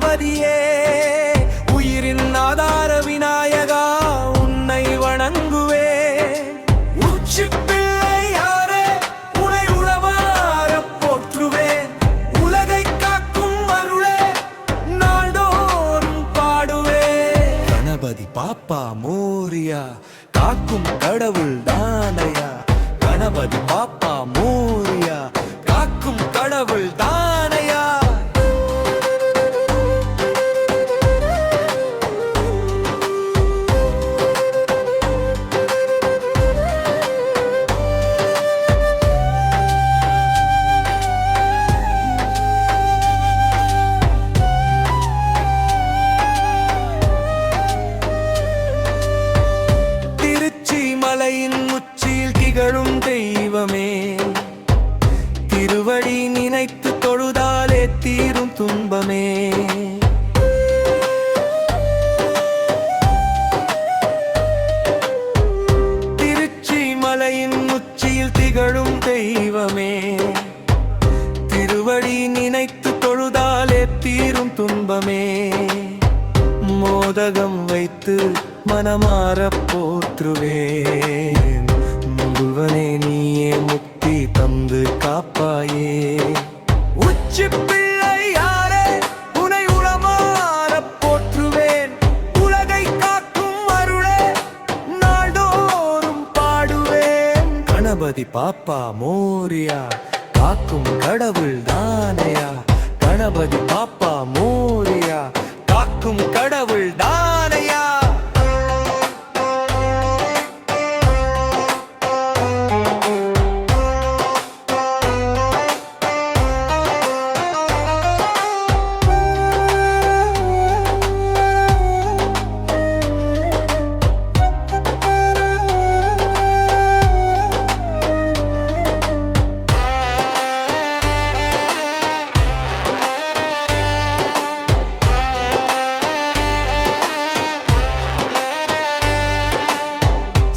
கணபதியே உயிரின் ஆதார விநாயகா உன்னை வணங்குவே உச்சி பிள்ளையாரே உனை உளமாற போற்றுவேன் உலகை காக்கும் அருளே நாள்தோறும் பாடுவே கணபதி பாப்பா மோரியா காக்கும் கடவுள் தானையா கணபதி பாப்பா மோரியா காக்கும் கடவுள் தானையா மலையின் உச்சியில் திகழும் தெய்வமே திருவடி நினைத்து தொழுதாலே தீரும் துன்பமே திருச்சி மலையின் உச்சியில் திகழும் தெய்வமே திருவடி நினைத்து தொழுதாலே தீரும் துன்பமே மோதகம் வைத்து மனமாற போற்றுவேன் முழுவனே நீயே முக்தி தந்து காப்பாயே உச்சி பிள்ளையாரே உனை உளமாற போற்றுவேன் உலகை காக்கும் அருளே நாள்தோறும் பாடுவேன் கணபதி பாப்பா மோரியா காக்கும் கடவுள் தானையா கணபதி பாப்பா மோரியா காக்கும் கடவுள் தானையா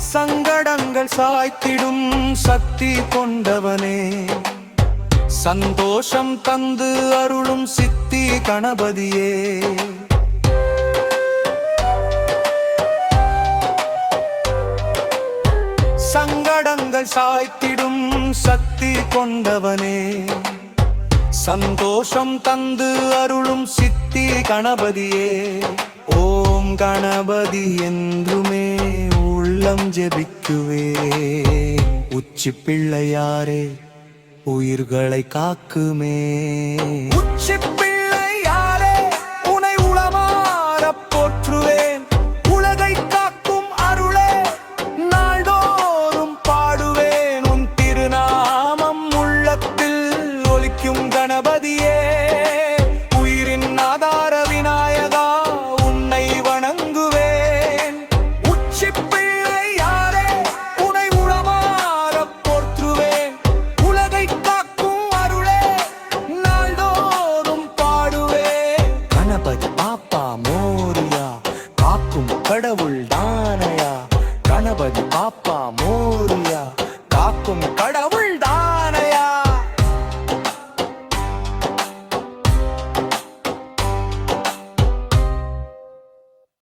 சங்கடங்கள் சாய்த்திடும் சக்தி கொண்டவனே சந்தோஷம் தந்து அருளும் சித்தி கணபதியே சங்கடங்கள் சாய்த்திடும் சக்தி கொண்டவனே சந்தோஷம் தந்து அருளும் சித்தி கணபதியே ஓம் கணபதி என்றுமே உள்ளம் ஜெபிக்குவே உச்சி பிள்ளையாரே உயிர்களை காக்குமே உச்சி பிள்ளையாரே உனை உளமாற போற்றுவேன் உலகை காக்கும் அருளே நாள்தோறும் பாடுவேன் உன் திருநாமம் உள்ளத்தில் ஒலிக்கும் கணபதியே உயிரின் ஆதார விநாயகா உன்னை வணங்குவேன் உச்சி பிள்ளையாரே உனை உளமாற போற்றுவேன் உலகை காக்கும் அருளே நாள்தோறும் பாடுவேன் கணபதி பாப்பா மோரியா காக்கும் கடவுள் தானையா கணபதி பாப்பா மோரியா காக்கும்